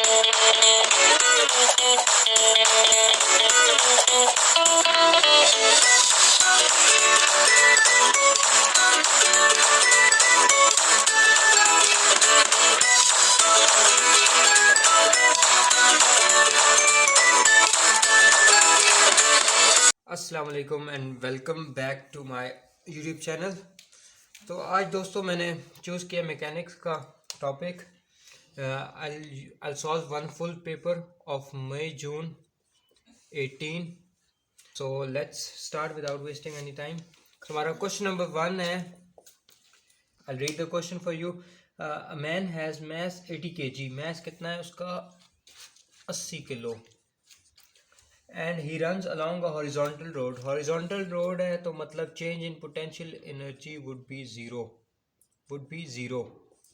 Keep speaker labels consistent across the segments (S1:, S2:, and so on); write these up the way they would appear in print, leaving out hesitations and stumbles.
S1: अस्सलाम वालेकुम and welcome back to my YouTube channel. तो आज दोस्तों मैंने चूज़ किया मैकेनिक्स का topic. I solve one full paper of May June 18। So let's start without wasting any time. हमारा क्वेश्चन नंबर 1 है। I read the question for you. A man has mass 80 kg। Mass कितना है उसका? 80 kilo. And he runs along a horizontal road. Horizontal road है तो मतलब change in potential energy would be zero.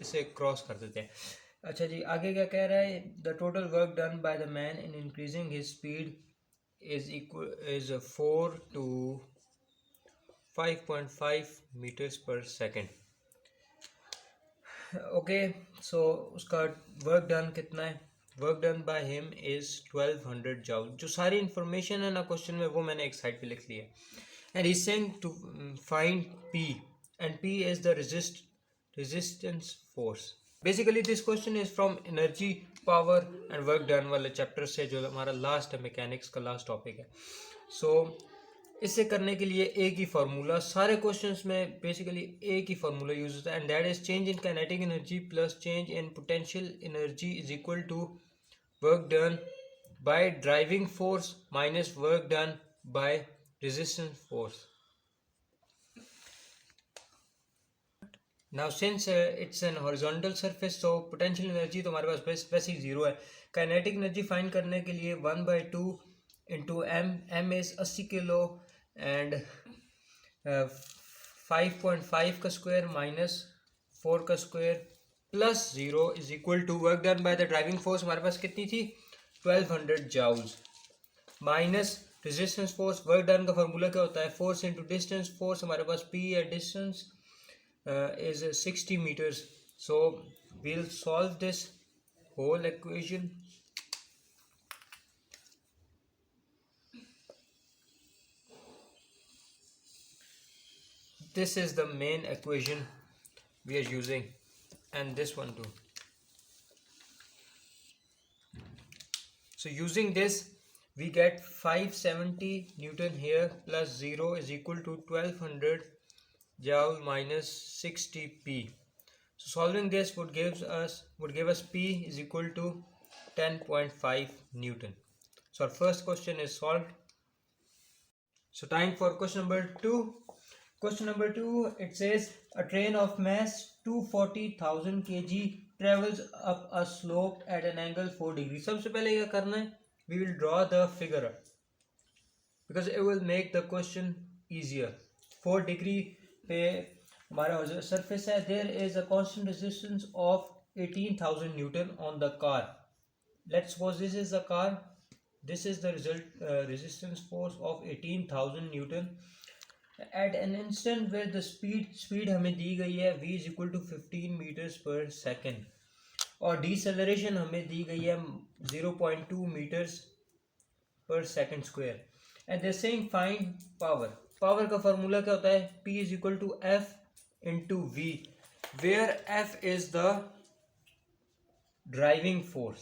S1: इसे cross कर देते हैं। अच्छा जी, आगे क्या कह रहा है? The total work done by the man in increasing his speed is 4 to 5.5 metres per second. Okay, so उसका वर्क डन कितना है? Work done by him is 1200 joule. जो सारी इंफॉर्मेशन है ना क्वेश्चन में वो मैंने एक साइड पे लिख ली है। And he saying to find P, and P is the resistance force. Basically this question is from energy power and work done वाले चैप्टर से, जो हमारा लास्ट है, मैकेनिक्स का लास्ट टॉपिक है। सो इसे करने के लिए एक ही फार्मूला, सारे क्वेश्चंस में बेसिकली एक ही फार्मूला यूज होता है, and that is change in kinetic energy plus change in potential energy is equal to work done by driving force minus work done by resistance force. Now since it's an horizontal surface, तो potential energy तो हमारे पास वैसे ही zero है। Kinetic energy find करने के लिए 1/2 into M is 80 kilo and 5.5 का स्क्वायर माइनस 4 का square plus 0 is equal to work done by the driving force हमारे पास कितनी थी? 1200 joules minus resistance force. Work done का फार्मूला क्या होता है? Force into distance. फोर्स हमारे पास पी है, distance is 60 meters. So we'll solve this whole equation. This is the main equation we are using, and this one too. So using this we get 570 Newton here plus 0 is equal to 1200 joule minus 60 P. So solving this would give us P is equal to 10.5 Newton. So our first question is solved. So time for question number 2. Question number 2, it says a train of mass 240,000 kg travels up a slope at an angle 4 degrees. सबसे पहले क्या करना है? We will draw the figure because it will make the question easier. 4 degree पे हमारा surface है. There is a constant resistance of 18,000 Newton on the car. Let's suppose this is the car. This is the resistance force of 18,000 Newton at an instant where the speed हमें दी गई है v is equal to 15 meters per second और deceleration हमें दी गई है 0.2 meters per second square, and they're saying find power. Power का formula क्या होता है? P is equal to F into V, where F is the driving force.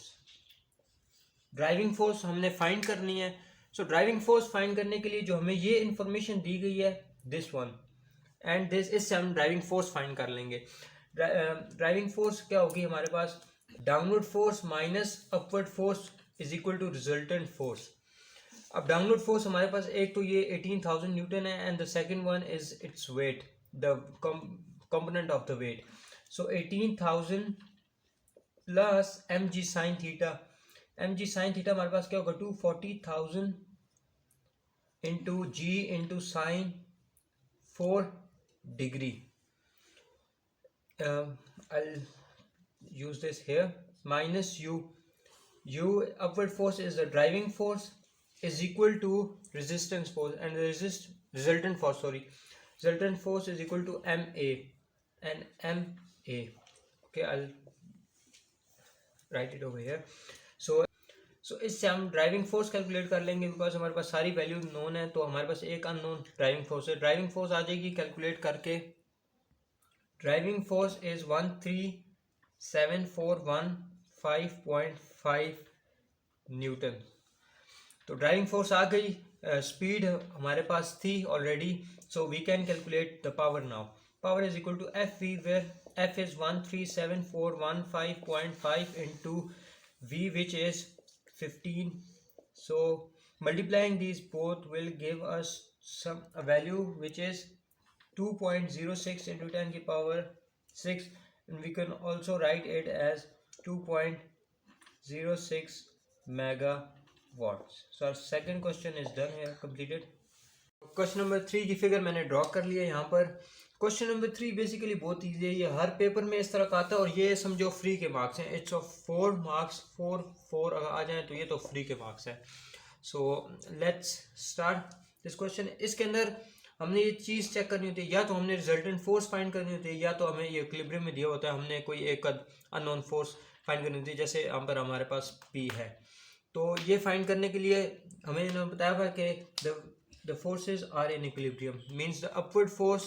S1: Driving force हमने find करनी है। सो ड्राइविंग फोर्स फाइंड करने के लिए जो हमें ये इंफॉर्मेशन दी गई है, दिस वन एंड दिस, इससे हम ड्राइविंग फोर्स फाइंड कर लेंगे। ड्राइविंग फोर्स क्या होगी हमारे पास? Downward force minus upward force is equal to resultant force. अब डाउनवर्ड फोर्स हमारे पास एक तो ये 18,000 न्यूटन है, and the second one is its weight, the component of the weight. So 18,000 plus M G sine theta. M G sine theta हमारे पास क्या होगा? 240,000 into G into sine 4 degree. I'll use this here, minus u. Upward force is the driving force is equal to resistance force, and the resultant force is equal to ma, and ma. Okay, I'll write it over here. सो इससे हम driving force calculate कर लेंगे, because हमारे पास सारी value known है, तो हमारे पास एक अननोन ड्राइविंग फोर्स है। ड्राइविंग फोर्स आ जाएगी कैलकुलेट करके, ड्राइविंग फोर्स इज 137415.5 न्यूटन। तो ड्राइविंग फोर्स आ गई, स्पीड हमारे पास थी already, so we can calculate the power now. Power is equal to F V, where F is 137415.5 into v, which is 15. So multiplying these both will give us a value which is 2.06 into 10 की power 6, and we can also write it as 2.06 megawatts. So our second question is done here, completed. Question number 3 की figure मैंने draw कर लिया यहाँ पर। Question number 3 basically बहुत easy है, ये हर पेपर में इस तरह का आता है, और ये समझो फ्री के मार्क्स हैं। इट्स ऑफ 4 मार्क्स, 4 अगर आ जाए तो ये तो फ्री के मार्क्स है। सो लेट्स स्टार्ट दिस क्वेश्चन। इसके अंदर हमने ये चीज़ चेक करनी होती है, या तो हमने रिजल्टेंट फोर्स फाइंड करनी होती है, या तो हमें ये इक्विलिब्रियम में दिया होता है, हमने कोई एक अननोन फोर्स फाइंड करनी होती है, जैसे यहाँ पर हमारे पास P है। तो ये फाइंड करने के लिए हमें इन्होंने बताया हुआ कि the forces are in equilibrium, means the upward forces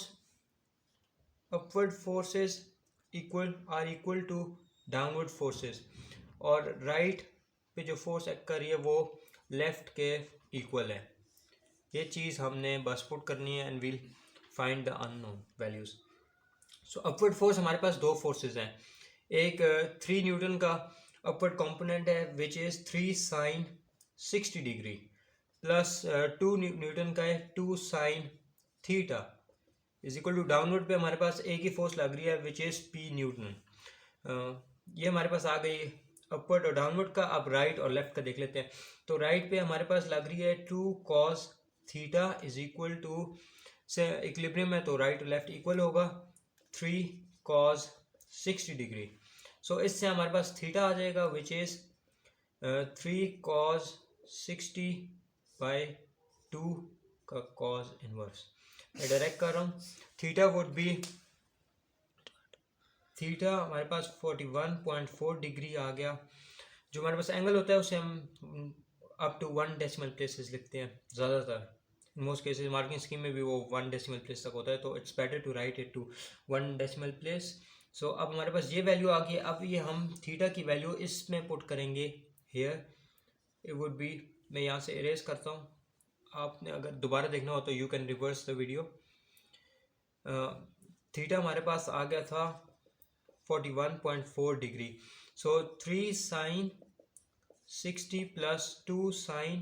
S1: are equal to downward forces, और राइट पे जो फोर्स एक्ट कर रही है वो लेफ्ट के इक्वल है। ये चीज़ हमने बस पुट करनी है, and we'll find the unknown values. So upward force हमारे पास दो फोर्सेस हैं, एक 3 न्यूटन का अपवर्ड कंपोनेंट है which is 3 sin 60 degree, plus 2 newton का है 2 sin theta, is equal to downward पे हमारे पास एक ही फोर्स लग रही है विच इज़ P न्यूटन। ये हमारे पास आ गई अपवर्ड और डाउनवर्ड का। अब राइट और लेफ्ट का देख लेते हैं। तो राइट पे हमारे पास लग रही है 2 cos theta is equal to, से इक्विलिब्रियम है तो राइट और लेफ्ट इक्वल होगा, 3 cos 60 डिग्री। सो इससे हमारे पास थीटा आ जाएगा विच इज़ 3 cos 60 बाई 2 का cos इनवर्स। मैं डायरेक्ट कर रहा हूँ, थीटा वुड बी, थीटा हमारे पास 41.4 डिग्री आ गया। जो हमारे पास एंगल होता है उसे हम अप टू 1 डेसिमल प्लेसेस लिखते हैं ज़्यादातर, in most cases marking scheme में भी वो 1 डेसिमल प्लेस तक होता है, तो it's better to write it to 1 decimal place. So अब हमारे पास ये वैल्यू आ गई। अब ये हम थीटा की वैल्यू इसमें पुट करेंगे हेयर, इट वुड बी, मैं यहाँ से इरेज करता हूँ, आपने अगर दोबारा देखना हो तो you can reverse the video. Theta हमारे पास आ गया था 41.4 degree. So 3 sin 60 plus 2 sin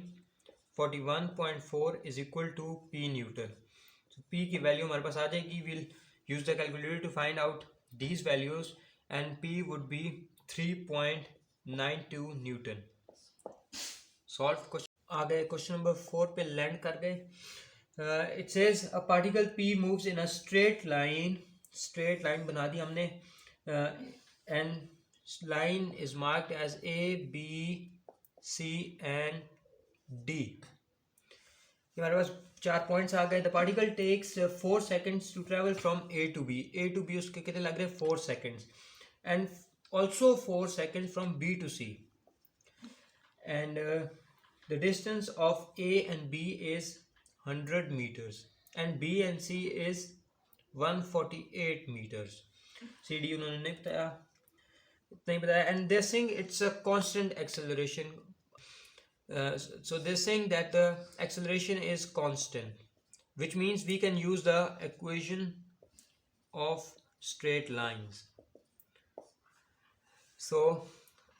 S1: 41.4 is equal to P newton. तो P की वैल्यू हमारे पास आ जाएगी, will use the calculator to find out these values, and P would be 3.92 newton. Solve question आ गए, क्वेश्चन नंबर 4 पे लैंड कर गए। It says a particle P moves in a straight line बना दी हमने, and line is marked as A, B, C and D। हमारे पास 4 पॉइंट्स आ गए। The particle takes 4 seconds to travel from A to B उसके कितने लग रहे हैं 4 seconds, and also 4 seconds from B to C, and the distance of A and B is 100 meters and B and C is 148 meters. CD उन्होंने नहीं बताया, and they're saying it's a constant acceleration. So they're saying that the acceleration is constant, which means we can use the equation of straight lines. So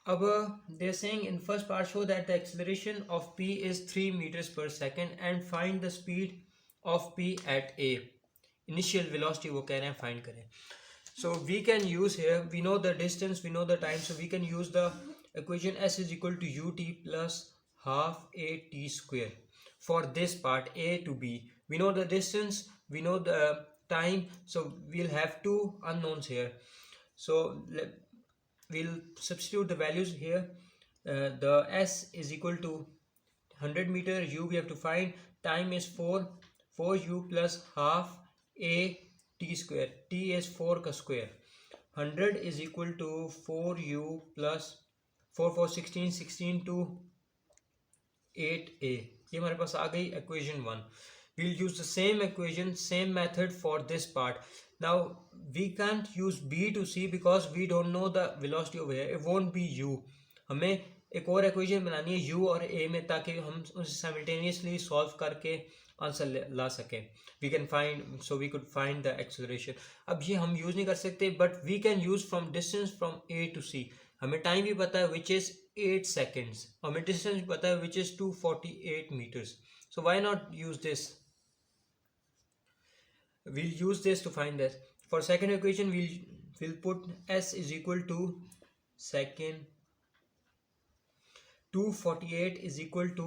S1: they're saying in first part show that the acceleration of P is 3 meters per second and find the speed of P at A. Initial velocity वो कह रहे हैं find करें. So we can use here, we know the distance, we know the time, so we can use the equation S is equal to ut plus half AT square for this part A to B. We know the distance, we know the time, so we'll have two unknowns here. So we'll substitute the values here. The S is equal to 100 meter, U we have to find, time is 4u plus half A t square, t is 4 का square, 100 is equal to 4u plus 4 4 16 16 to 8a, ये हमारे पास आ गई equation 1. We'll use the same equation, same method for this part. Now we can't use b to c because we don't know the velocity over here. It won't be u. हमें एक और equation बनानी है u और a में, ताकि हम उसे simultaneously solve करके आंसर ला सकें. We can find, so we could find the acceleration. अब ये हम यूज़ नहीं कर सकते, but we can use from distance from a to c. हमें टाइम भी पता है which is 8 seconds, हमें डिस्टेंस भी पता है which is 248 meters. So why not use this? We'll use this to find this. For second equation we'll put s is equal to second 248 is equal to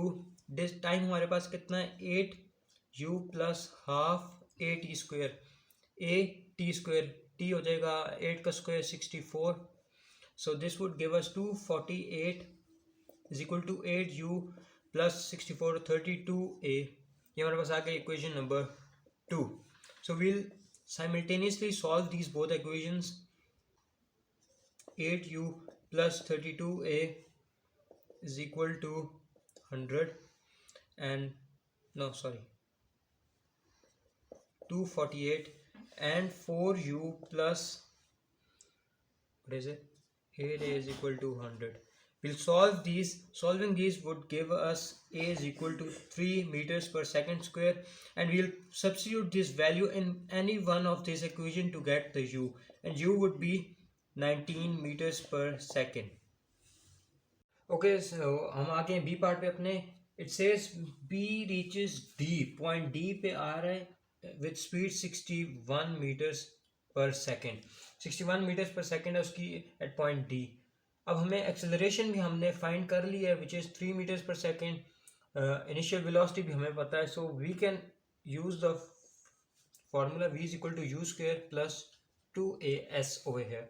S1: this time हमारे पास कितना है 8u plus half a t square, a t square, t हो जाएगा 8 का square 64. So this would give us 248 is equal to 8u plus 64 32a. ये हमारे पास आ गई equation number 2. So we'll simultaneously solve these both equations. 8u plus 32a is equal to 100 and 248 and 4u plus what is it? 8a is equal to 100. We'll solve these. Solving these would give us a is equal to 3 meters per second square, and we'll substitute this value in any one of this equation to get the u, and u would be 19 meters per second. Okay, so हम आगे हैं b part पे अपने. It says b reaches d, point d पे आ रहा है with speed 61 meters per second. 61 meters per second है उसकी at point D. अब हमें एक्सेलरेशन भी हमने फाइंड कर लिया है which is 3 meters per second. Initial velocity भी हमें पता है, so we can use the formula v is equal to u square plus 2as over here.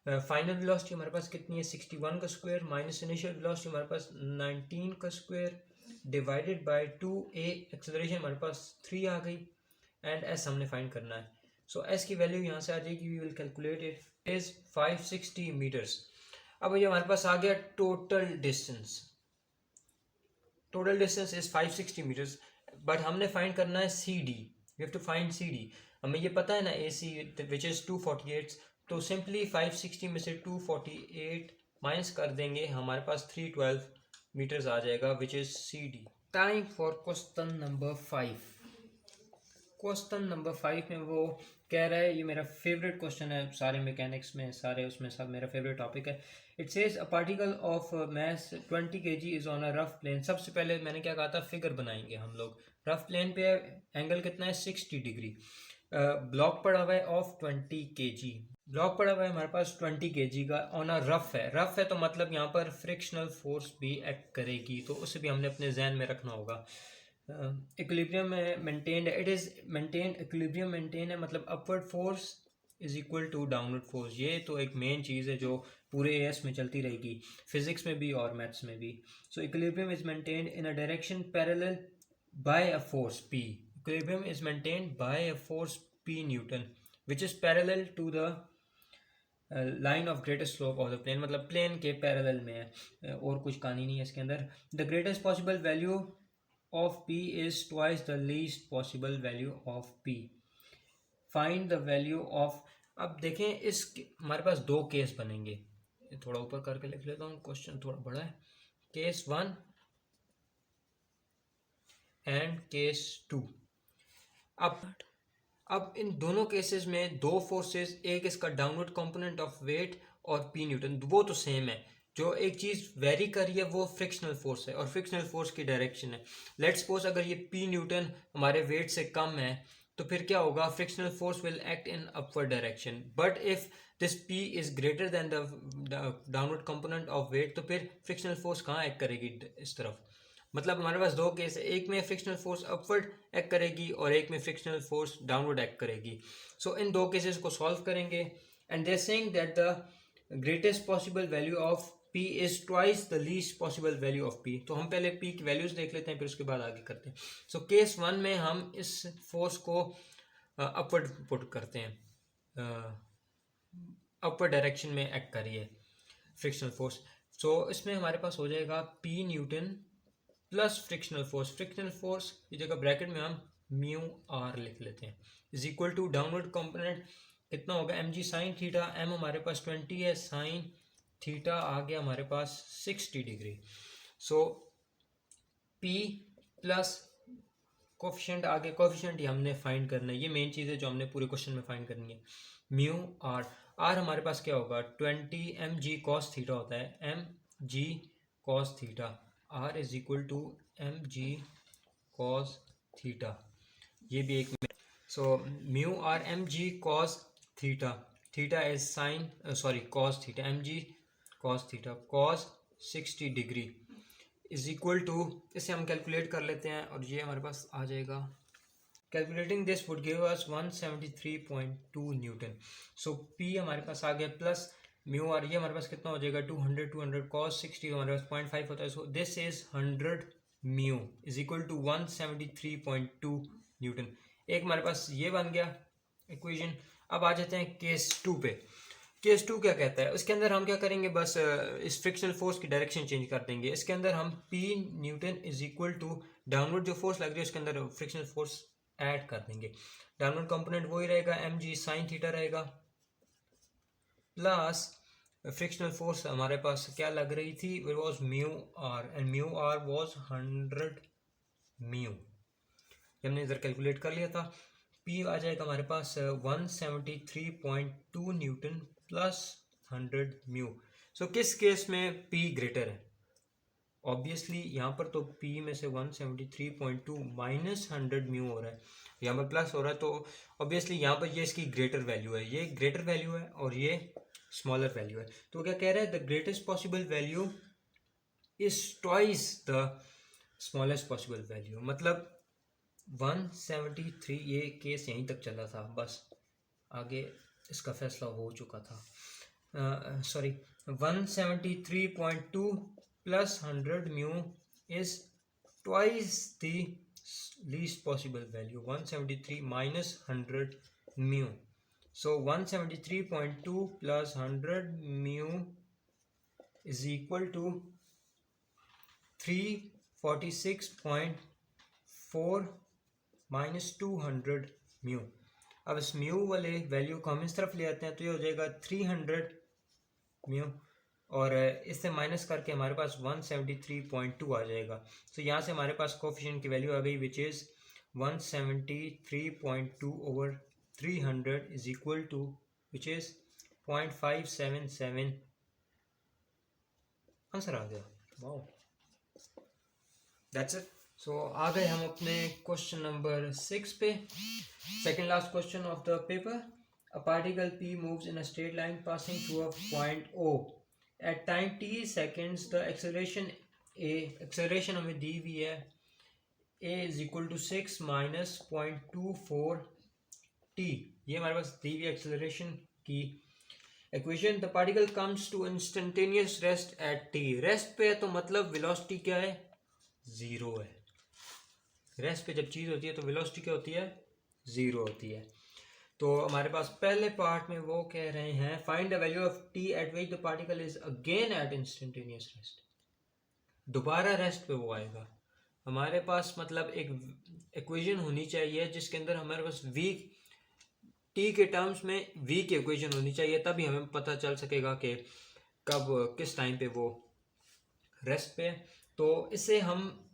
S1: Final velocity हमारे पास कितनी है 61 का स्क्वायर माइनस इनिशियल वेलोसिटी हमारे पास 19 का square divided by 2a. Acceleration हमारे पास 3 आ गई एंड s हमने फाइंड करना है. सो s की वैल्यू यहाँ से आ जाएगी. We will calculate it is 560 metres. अब ये हमारे पास आ गया total distance. Total distance is 560 metres, but हमने फाइंड करना है C D. We have to find C D. हमें ये पता है ना ए सी विच इज 248. तो सिंपली 560 में से 248 माइनस कर देंगे, हमारे पास 312 मीटर्स आ जाएगा which is C D. Time for question number 5. Question number 5 में वो कह रहा है, ये मेरा फेवरेट क्वेश्चन है सारे मैकेनिक्स में, सारे उसमें सब मेरा फेवरेट टॉपिक है. It says a particle of mass 20 kg is on a rough plane. सबसे पहले मैंने क्या कहा था, फिगर बनाएंगे हम लोग. रफ प्लेन पे एंगल कितना है 60 डिग्री. ब्लॉक पड़ा हुआ है ऑफ 20 kg. ब्लॉक पड़ा हुआ है हमारे पास 20 kg का, ऑन अ रफ है. रफ है तो मतलब यहाँ पर फ्रिक्शनल फोर्स भी एक्ट करेगी, तो उसे भी हमने अपने जहन में रखना होगा. Equilibrium maintained, it is maintained. Equilibrium maintain है मतलब upward force is equal to downward force. ये तो एक मेन चीज़ है जो पूरे एस में चलती रहेगी, फिजिक्स में भी और मैथ्स में भी. So equilibrium is maintained in a direction parallel by a force P. Equilibrium is maintained by a force P newton which is parallel to the line of greatest slope of the plane. मतलब plane के parallel में है, और कुछ कहानी नहीं है इसके अंदर. The greatest possible value of p is twice the least possible value of p. Find the value of. अब देखें इस हमारे पास दो केस बनेंगे. थोड़ा ऊपर करके लिख लेता हूँ, क्वेश्चन थोड़ा बड़ा है. Case 1 and case 2. अब इन दोनों केसेस में दो फोर्सेस, एक इसका डाउनवर्ड कंपोनेंट ऑफ वेट और p न्यूटन, वो तो सेम है. जो एक चीज़ वेरी कर रही है वो फ्रिक्शनल फोर्स है, और फ्रिक्शनल फोर्स की डायरेक्शन है. लेट्स सपोज अगर ये p न्यूटन हमारे वेट से कम है, तो फिर क्या होगा, frictional force will act in upward direction. But if this p is greater than the downward component of weight, तो फिर फ्रिक्शनल फोर्स कहाँ एक्ट करेगी, इस तरफ. मतलब हमारे पास दो केस है, एक में फ्रिक्शनल फोर्स अपवर्ड एक्ट करेगी और एक में फ्रिक्शनल फोर्स डाउनवर्ड एक्ट करेगी. सो इन दो केसेस को सॉल्व करेंगे, and they are saying that the greatest possible value of p is twice the least possible value of p. तो हम पहले p की वैल्यूज देख लेते हैं, फिर उसके बाद आगे करते हैं. सो केस 1 में हम इस फोर्स को अपवर्ड पुट करते हैं, अपवर्ड डायरेक्शन में एक्ट कर रही है फ्रिक्शनल फोर्स. सो इसमें हमारे पास हो जाएगा P Newton plus frictional force की जगह ब्रैकेट में हम म्यू आर लिख लेते हैं is equal to downward component कितना होगा M G sine theta, M हमारे पास 20 है, साइन थीटा आ गया हमारे पास 60 degree. So P plus coefficient आगे, कोफिशिएंट ही हमने फाइंड करना है, ये मेन चीज़ है जो हमने पूरे क्वेश्चन में फाइंड करनी है। म्यू आर, आर हमारे पास क्या होगा 20 एम जी कॉस थीटा होता है, M G cos theta, R is equal to M G cos theta, ये भी एक। So mu R M G cos theta, theta is sine cos theta, M G cos theta cos 60 degree is equal to, इसे हम calculate कर लेते हैं और ये हमारे पास आ जाएगा। Calculating this would give us 173.2 Newton. So P हमारे पास आ गया प्लस म्यू आर, ये हमारे पास कितना हो जाएगा 200 कॉस 60 हमारे पास 0.5 होता है। So this is 100 mu is equal to 173.2 newton. एक हमारे पास ये बन गया इक्वेशन। अब आ जाते हैं केस 2 पे। केस 2 क्या कहता है, उसके अंदर हम क्या करेंगे, बस इस फ्रिक्शनल फोर्स की डायरेक्शन चेंज कर देंगे। इसके अंदर हम P newton is equal to downward जो फोर्स लग रही है उसके अंदर फ्रिक्शनल फोर्स ऐड कर देंगे। डाउनवर्ड कंपोनेंट वही रहेगा, एम जी साइन थीटा रहेगा, प्लस फ्रिक्शनल फोर्स हमारे पास क्या लग रही थी, it was mu R and mu R was 100 mu, हमने इधर कैलकुलेट कर लिया था। P आ जाएगा हमारे पास 173.2 न्यूटन प्लस 100 म्यू। सो किस केस में P ग्रेटर है, ऑब्वियसली यहाँ पर तो P में से 173.2 माइनस 100 म्यू हो रहा है, यहाँ पर प्लस हो रहा है, तो ऑब्वियसली यहाँ पर ये इसकी ग्रेटर वैल्यू है, ये ग्रेटर वैल्यू है और ये स्मॉलर वैल्यू है। तो क्या कह रहा है, the greatest possible value is twice the smallest possible value, मतलब 173, ये केस यहीं तक चला था, बस आगे इसका फैसला हो चुका था। 173.2 plus 100 mu is twice the least possible value 173 minus 100 mu. So 173.2 plus 100 mu is equal to 346.4 minus 200 mu. अब इस म्यू वाले वैल्यू को हम इस तरफ ले आते हैं तो ये हो जाएगा 300 म्यू और इससे माइनस करके हमारे पास 173.2 आ जाएगा। तो यहाँ से हमारे पास कोफिशिएंट की वैल्यू आ गई which is 173.2 over 300 is equal to which is 0.577। Answer आ गया, वाओ, दैट्स इट। सो आ गए हम अपने क्वेश्चन नंबर 6 पे, second last question of the paper. A particle P moves in a straight line passing through a point O. At time t seconds, the acceleration हमें दी हुई है, A is equal to 6 minus 0.24 t, ये हमारे पास दी हुई acceleration की equation. The particle comes to instantaneous rest at t, rest पे है तो मतलब वेलोसिटी क्या है, जीरो है। रेस्ट पे जब चीज़ होती है तो वेलोसिटी क्या होती है, जीरो होती है। तो हमारे पास पहले पार्ट में वो कह रहे हैं find the value of t at which the particle is again at instantaneous rest, दोबारा रेस्ट पे वो आएगा। हमारे पास मतलब एक इक्वेशन होनी चाहिए जिसके अंदर हमारे पास v t के टर्म्स में v की इक्वेशन होनी चाहिए, तभी हमें पता चल सकेगा कि कब किस टाइम पे वो रेस्ट पे। तो इसे हम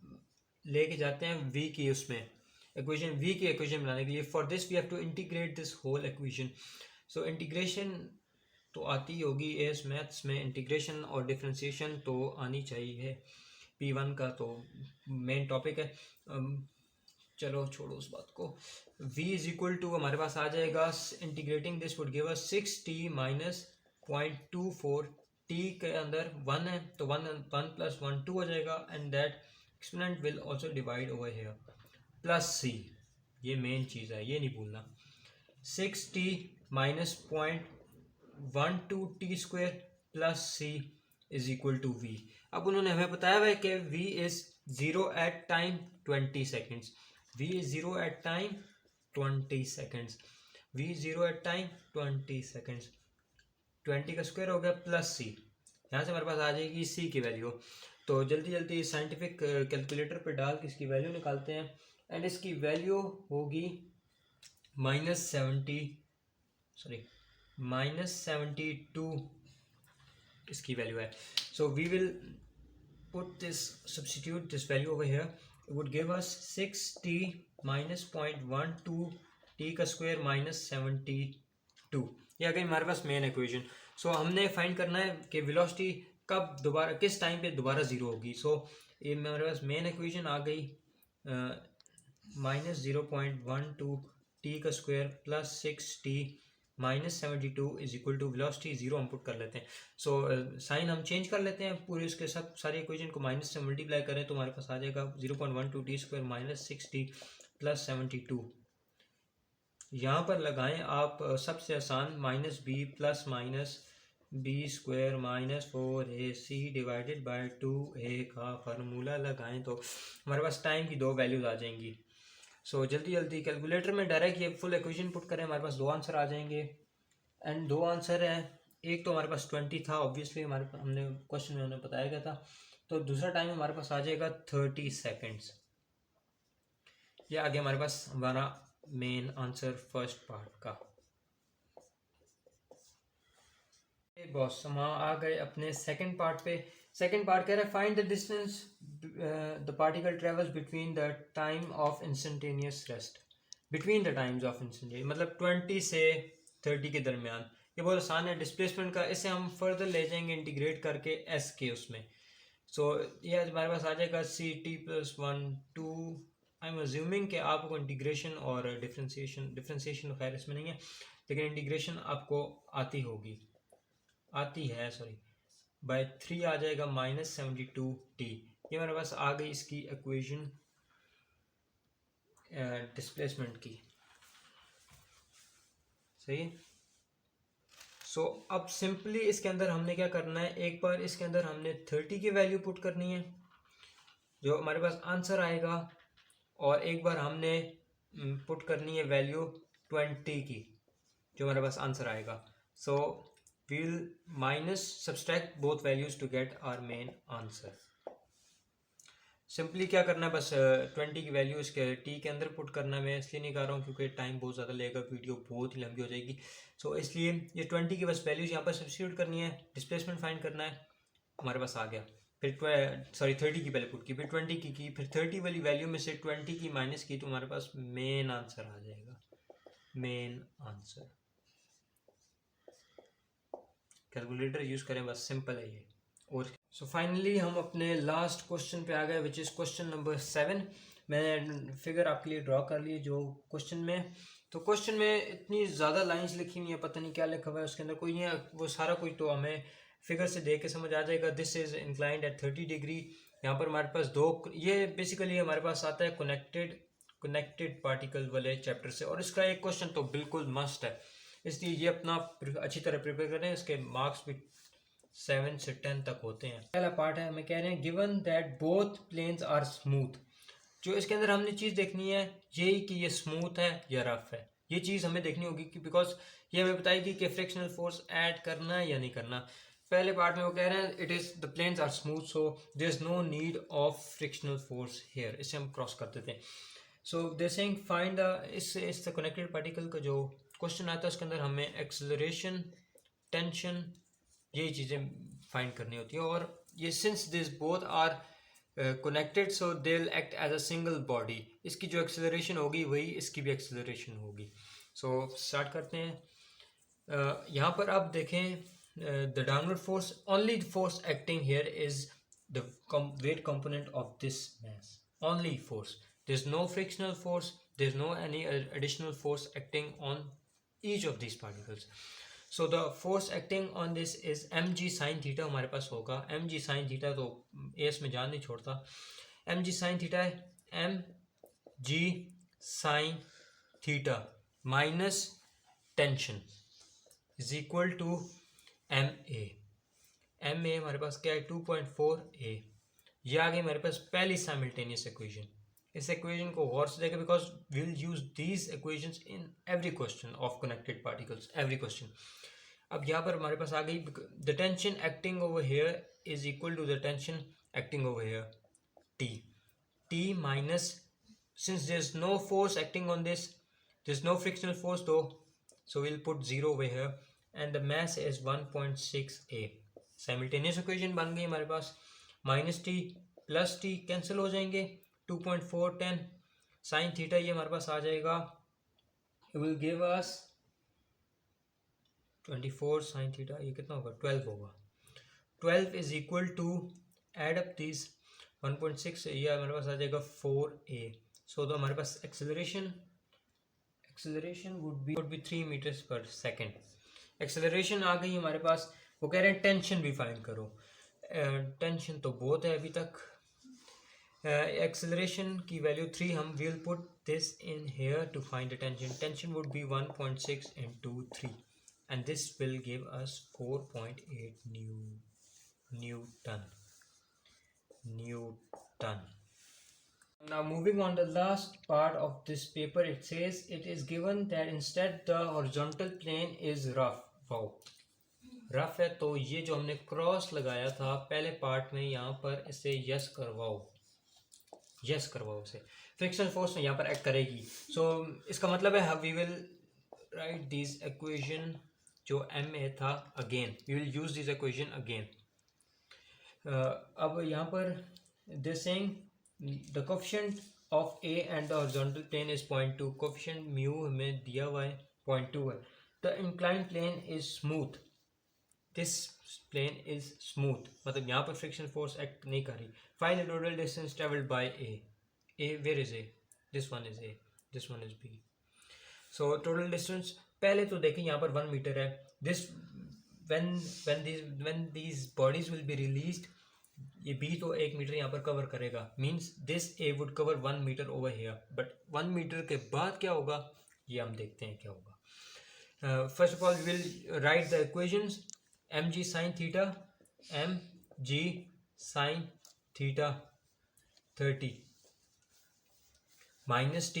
S1: लेके जाते हैं v की उसमें इक्वेशन, v की इक्वेशन बनाने के लिए। For this we have to integrate this whole equation. So integration तो आती होगी इस मैथ्स में, इंटीग्रेशन और डिफरेंशिएशन तो आनी चाहिए, P1 का तो मेन टॉपिक है। चलो छोड़ो उस बात को। v इज इक्वल टू हमारे पास आ जाएगा, integrating this would give us 6t minus 0.24, t के अंदर 1 है तो 1 प्लस 1 2 हो जाएगा and that exponent will also divide over here plus c, ये मेन चीज़ है, ये नहीं भूलना। 6t minus 0.12t square plus c is equal to v। अब उन्होंने हमें बताया हुआ है कि v is 0 at time 20 seconds, v is 0 at time 20 seconds, v is 0 at time 20 seconds, 20 का स्क्वायर हो गया प्लस c, यहाँ से हमारे पास आ जाएगी सी की वैल्यू। तो जल्दी जल्दी साइंटिफिक कैलकुलेटर पे डाल के इसकी वैल्यू निकालते हैं एंड इसकी वैल्यू होगी -72 इसकी वैल्यू है। So we will put this, substitute this value over here. It would give us 6t minus 0.12 t का स्क्वायर माइनस 72। ये आ गई हमारे पास मेन इक्वेशन। सो हमने फाइंड करना है कि वेलोसिटी कब दोबारा किस टाइम पे दोबारा ज़ीरो होगी। सो ये हमारे पास मेन इक्वेशन आ गई -0.12 t का square plus 6t -72 is equal to velocity zero हम पुट कर लेते हैं। सो साइन हम चेंज कर लेते हैं, पूरे उसके साथ सारी इक्वेशन को माइनस से मल्टीप्लाई करें तो हमारे पास आ जाएगा 0.12 T square minus 6t plus 72। यहाँ पर लगाएं आप सबसे आसान -b plus minus b square minus 4ac divided by 2a का फार्मूला लगाएं तो हमारे पास टाइम की दो वैल्यूज आ जाएंगी। सो जल्दी जल्दी कैलकुलेटर में डायरेक्ट ये फुल इक्वेशन पुट करें, हमारे पास दो आंसर आ जाएंगे एंड दो आंसर हैं। एक तो हमारे पास 20 था, ऑब्वियसली हमारे पास हमने क्वेश्चन में उन्हें बताया गया था। तो दूसरा टाइम हमारे पास आ जाएगा 30 सेकेंड्स। ये आगे हमारे पास हमारा मेन आंसर फर्स्ट पार्ट का। बॉस हम आ गए अपने सेकंड पार्ट पे। सेकंड पार्ट कह रहा है find the distance the particle travels between the time of instantaneous rest. Between the times of instantaneous मतलब 20 से 30 के दरमियान। ये बहुत आसान है डिस्प्लेसमेंट का, इसे हम फर्दर ले जाएंगे इंटीग्रेट करके एस के उसमें। सो ये हमारे पास आ जाएगा CT+1 2। आई एम अज्यूमिंग कि आपको इंटीग्रेशन और डिफ्रेंसिएशन खैर इसमें नहीं है, लेकिन इंटीग्रेशन आपको आती है बाय 3 आ जाएगा -72t। ये हमारे पास आ गई इसकी इक्वेशन डिस्प्लेसमेंट की। सही है। सो अब सिंपली इसके अंदर हमने क्या करना है, एक बार इसके अंदर हमने 30 की वैल्यू पुट करनी है जो हमारे पास आंसर आएगा, और एक बार हमने पुट करनी है वैल्यू 20 की जो हमारे पास आंसर आएगा। So we will minus subtract both values to get our main answer. Simply क्या करना है, बस 20 की वैल्यू इसके टी के अंदर पुट करना है। मैं इसलिए नहीं कर रहा हूँ क्योंकि टाइम बहुत ज़्यादा लगेगा, वीडियो बहुत ही लंबी हो जाएगी। सो इसलिए ये 20 की बस वैल्यूज यहाँ पर सब्स्टिट्यूट करनी है, डिस्प्लेसमेंट फाइंड करना है, हमारे पास आ गया। फिर 30 की पहले पुट की, फिर 20 की, फिर 30 वाली वैल्यू में से 20 की माइनस की तो हमारे पास मेन आंसर आ जाएगा। मेन आंसर कैलकुलेटर यूज़ करें, बस सिंपल है ये। और सो फाइनली हम अपने लास्ट क्वेश्चन पे आ गए विच इज़ क्वेश्चन नंबर 7। मैंने फिगर आपके लिए ड्रॉ कर लिए जो क्वेश्चन में। तो क्वेश्चन में इतनी ज़्यादा लाइंस लिखी हुई है, पता नहीं क्या लिखा हुआ है उसके अंदर, कोई नहीं, वो सारा कुछ तो हमें फिगर से देख के समझ आ जाएगा। This is inclined at 30 degree. यहाँ पर हमारे पास ये बेसिकली हमारे पास आता है कनेक्टेड पार्टिकल वाले चैप्टर से, और इसका एक क्वेश्चन तो बिल्कुल मस्ट है, इसलिए ये अपना अच्छी तरह प्रिपेयर करें। इसके मार्क्स भी 7 से 10 तक होते हैं। पहला पार्ट है, हमें कह रहे हैं given that both planes are smooth. जो इसके अंदर हमने चीज़ देखनी है यही कि ये स्मूथ है या रफ है, ये चीज़ हमें देखनी होगी कि बिकॉज ये हमें बताएगी कि फ्रिक्शनल फोर्स ऐड करना है या नहीं करना। पहले पार्ट में वो कह रहे हैं it is the planes are smooth so there is no need of frictional force here. इसे हम क्रॉस कर देते हैं। सो दे सेइंग फाइंड इस कनेक्टेड पार्टिकल का जो क्वेश्चन आता है उसके अंदर हमें एक्सेलरेशन, टेंशन, यही चीज़ें फाइंड करनी होती है। और ये since this both are connected so they will act as a single body. इसकी जो एक्सेलरेशन होगी वही इसकी भी एक्सेलरेशन होगी। सो स्टार्ट करते हैं। यहाँ पर आप देखें the downward force, only force acting here is the weight component of this mass, only force, there is no frictional force, there is no any additional force acting on each of this particles. So the force acting on this is mg sine theta हमारे पास होगा। mg sine theta तो एस में जान नहीं छोड़ता, mg sine theta है mg sine theta minus tension is equal to ma। ma हमारे पास क्या है 2.4a। ये आ गई हमारे पास पहली साइमल्टेनियस इक्वेशन। इस इक्वेशन को गौर से देखें because we will use these equations in every question of connected particles, every question. अब यहाँ पर हमारे पास आ गई the tension acting over here is equal to the tension acting over here, T minus, since there's no force acting on this, there's no frictional force though, so we'll put 0 over here, and the mass is 1.6 A. Simultaneous equation बन गई हमारे पास, minus T plus T cancel हो जाएंगे, 2.410 sin theta ये हमारे पास आ जाएगा, it will give us 24 sin theta, ये कितना होगा, 12 होगा. 12 is equal to, add up these 1.6, ये हमारे पास आ जाएगा 4a. So तो हमारे पास acceleration would be 3 meters per second. Acceleration आ गई हमारे पास. वो कह रहे हैं टेंशन भी फाइंड करो. टेंशन तो बहुत है अभी तक. Acceleration की वैल्यू 3 हम will put this in here to find the tension. Tension would be 1.6 into 3 and this will give us 4.8 Newton. Now moving on the last part of this paper, it says it is given that instead the horizontal plane is rough. Wow, rough है तो ये जो हमने cross लगाया था पहले part में, यहाँ पर इसे यस करवाओ इसे. फ्रिक्शनल फोर्स में यहाँ पर एक्ट करेगी. सो इसका मतलब है we will write this equation जो एम में था again, we will use this equation again. अब यहाँ पर this saying the coefficient of A and the horizontal plane is 0.2. coefficient mu हमें दिया हुआ है 0.2 है. The inclined plane is smooth. This plane is smooth. मतलब यहाँ पर friction force act नहीं कर रही. Find the total distance traveled by A. Where is A? This one is A. This one is B. So total distance पहले तो देखें यहाँ पर 1 मीटर है. This when these bodies will be released, ये B तो 1 मीटर यहाँ पर कवर करेगा, means this A would cover 1 metre over here. But 1 metre के बाद क्या होगा ये हम देखते हैं क्या होगा. First of all will write the equations. mg sin theta, mg sin theta 30 minus t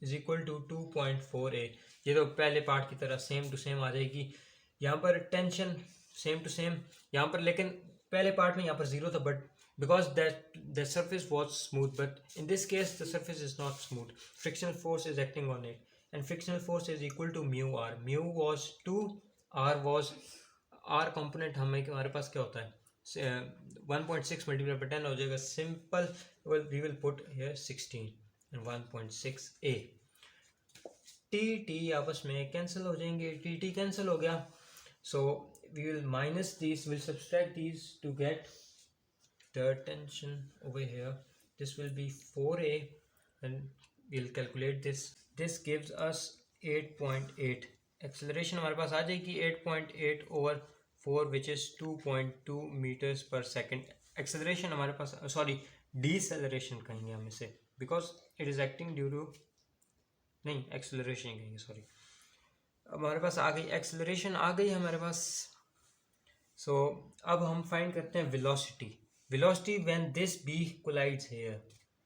S1: is equal to 2.4a. ये तो पहले पार्ट की तरह सेम टू सेम आ जाएगी. यहाँ पर टेंशन सेम टू सेम यहाँ पर, लेकिन पहले पार्ट में यहाँ पर 0 था, but because that surface was smooth, but in this case the surface is not smooth. Frictional force is acting on it and frictional force is equal to mu r. Mu was 2, r component हमारे पास क्या होता है 1.6 multiply by 10 हो जाएगा. Simple we will put here 16 and 1.6 a. t आपस में cancel हो जाएंगे, t कैंसिल हो गया. So we will minus these, we'll subtract these to get the tension over here. This will be 4a and we'll calculate this. This gives us 8.8. Acceleration हमारे पास आ जाएगी 8.8 over 4 which is 2.2 meters per second. Acceleration हमारे पास deceleration कहेंगे हम इसे, because it is acting due to acceleration कहेंगे. हमारे पास आ गई एक्सेलरेशन, आ गई हमारे पास. सो अब हम फाइंड करते हैं velocity when this B collides here.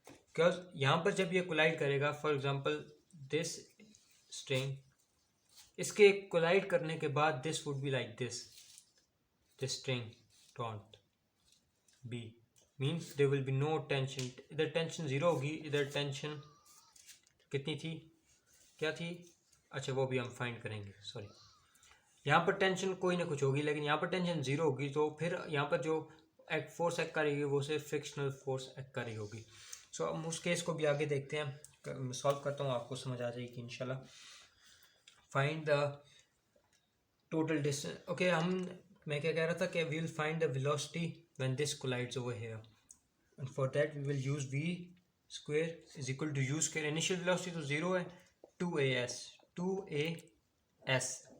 S1: Because यहाँ पर जब ये कोलाइड करेगा, फॉर एग्जांपल दिस स्ट्रिंग, इसके कोलाइड करने के बाद this would be like this string dot B, means there will be no tension. इधर टेंशन 0 होगी, इधर टेंशन कितनी थी, क्या थी, अच्छा वो भी हम फाइंड करेंगे. यहाँ पर टेंशन कोई ना कुछ होगी, लेकिन यहाँ पर टेंशन 0 होगी, तो फिर यहाँ पर जो फोर्स एक्ट करेगी वो सिर्फ फ्रिक्शनल फोर्स एक्ट कर रही होगी. सो हम उस केस को भी आगे देखते हैं, सॉल्व करता हूँ, आपको समझ आ जाएगी इंशाल्लाह. Find the total distance. Okay, मैं क्या कह रहा था कि we will find the velocity when this collides over here, and for that we will use v square is equal to u square. Initial velocity तो 0 है, 2as.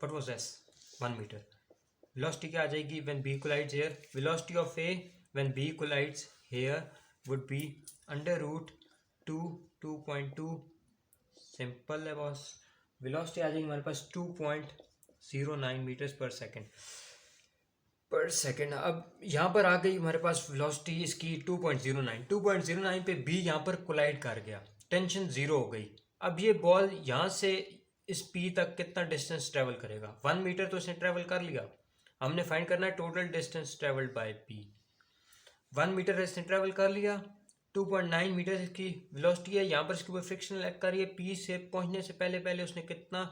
S1: What was s? 1 meter. Velocity क्या आ जाएगी when b collides here? Velocity of A when b collides here would be under root 2.2. Simple है boss. Velocity आ जाएगी हमारे पास 2.09 metres per second. अब यहाँ पर आ गई हमारे पास वेलोसिटी इसकी 2.09 पे b यहाँ पर कोलाइड कर गया, टेंशन 0 हो गई. अब ये बॉल यहाँ से इस P तक कितना डिस्टेंस ट्रेवल करेगा। 1 मीटर तो इसने ट्रेवल कर लिया, हमने फाइंड करना है total distance travelled by P। 1 metre इसने ट्रेवल कर लिया, 2.9 मीटर इसकी वेलोसिटी है, यहाँ पर इसके ऊपर फ्रिक्शन एक्ट कर रही है। P से पहुंचने से पहले पहले उसने कितना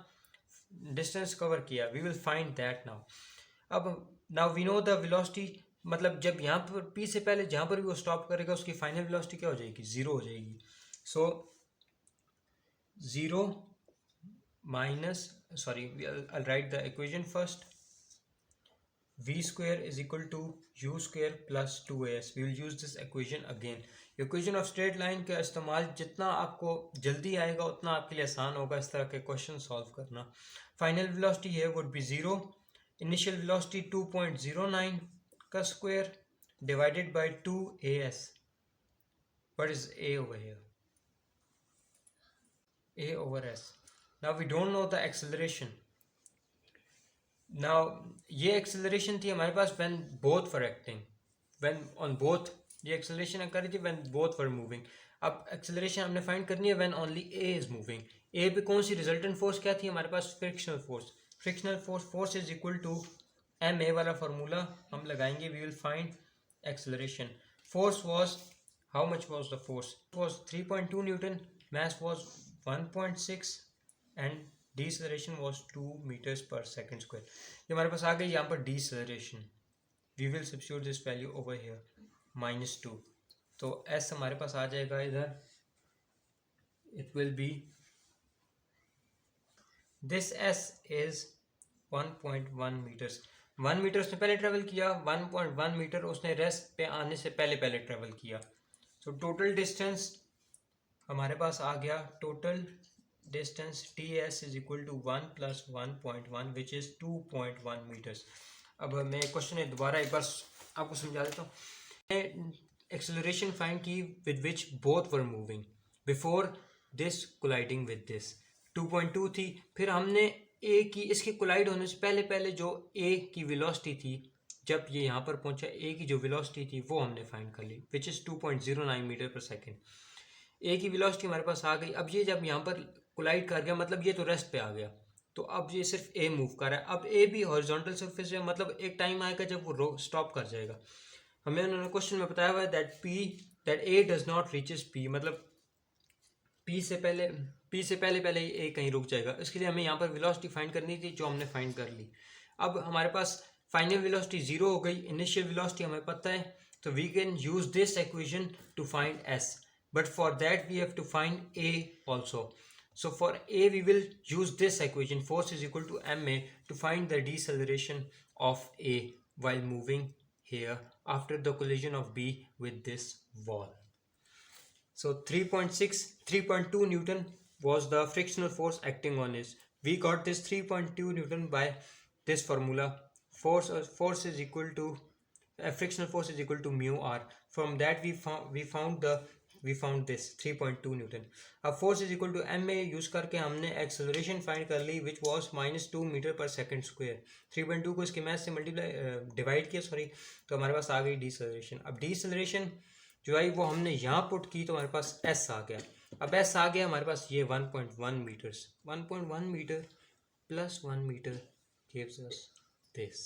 S1: डिस्टेंस कवर किया, we will find that now. अब now we know the velocity, मतलब जब यहाँ पर P से पहले जहाँ पर भी वो स्टॉप करेगा उसकी फाइनल वेलोसिटी क्या हो जाएगी, 0 हो जाएगी। सो 0 minus, sorry, I'll write the equation first. V square is equal to u square plus 2as. We will use this equation again. Equation of straight line का इस्तेमाल जितना आपको जल्दी आएगा उतना आपके लिए आसान होगा इस तरह के क्वेश्चन सॉल्व करना। Final velocity here would be 0, initial velocity 2.09 का square divided by 2as. What is a over here? A over s. Now we don't know the acceleration. Now ये acceleration थी हमारे पास when both were acting, when on both, ये acceleration कर रही थी when both were moving। अब acceleration हमने find करनी है when only A is moving। A पे कौन सी resultant force क्या थी हमारे पास, frictional force। frictional force is equal to ma वाला formula हम लगाएंगे, we will find acceleration। Force was, how much was the force? It was 3.2 Newton, mass was 1.6 and deceleration was 2 meters per second square। ये हमारे पास आ गई यहाँ पर deceleration, we will substitute this value over here, -2। तो s हमारे पास आ जाएगा इधर, it will be, this s is 1.1 meters। 1 metre उसने पहले ट्रेवल किया, 1.1 मीटर उसने रेस्ट पे आने से पहले पहले ट्रेवल किया। सो टोटल डिस्टेंस हमारे पास आ गया, total distance ts is equal to 1 plus 1.1 which is 2.1 metres. अब मैं क्वेश्चन दोबारा एक बार आपको समझा देता हूँ। एक्सेलरेशन फाइंड की with which both were moving before this colliding with this, 2.2 थी। फिर हमने ए की, इसके कोलाइड होने से पहले पहले जो ए की वेलोसिटी थी जब ये यहाँ पर पहुँचा, ए की जो वेलोसिटी थी वो हमने फाइंड कर ली विच इज़ 2.09 मीटर पर सेकेंड। ए की वेलोसिटी हमारे पास आ गई। अब ये जब यहाँ पर कोलाइड कर गया, मतलब ये तो रेस्ट पे आ गया, तो अब ये सिर्फ ए मूव कर रहा है। अब ए भी हॉरिजॉन्टल सरफेस पे, मतलब एक टाइम आएगा जब वो स्टॉप कर जाएगा। हमें उन्होंने क्वेश्चन में बताया हुआ है that A does not reaches P, मतलब पी से पहले पहले ही ए कहीं रुक जाएगा। इसके लिए हमें यहाँ पर वेलोसिटी फाइंड करनी थी जो हमने फाइंड कर ली। अब हमारे पास फाइनल वेलोसिटी 0 हो गई, इनिशियल वेलोसिटी हमें पता है, तो we can use this equation to find S, but for that we have to find a also। So for a we will use this equation, force is equal to ma, to find the deceleration of a while moving here after the collision of b with this wall। So 3.2 Newton was the frictional force acting on it. We got this 3.2 Newton by this formula, force is equal to frictional force is equal to mu r। From that we found this 3.2 newton. अब force is equal to M A use करके हमने acceleration find कर ली which was -2 metre पर second square. 3.2 को इसके math से divide किया, सॉरी, तो हमारे पास आ गई डीसेलरेशन। अब डीसेलरेशन जो आई वो हमने यहाँ पुट की तो हमारे पास एस आ गया। अब एस आ गया हमारे पास ये 1.1 metres, 1.1 metre plus 1 metre gives us this.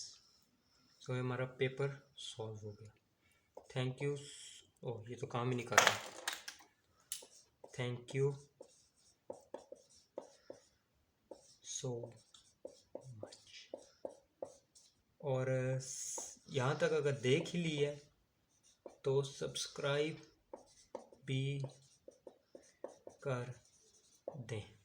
S1: So हमारा पेपर सॉल्व हो गया। Thank you. ओह, ये तो काम ही नहीं कर रहा। Thank you so much. और यहाँ तक अगर देख ही ली है तो सब्सक्राइब भी कर दें।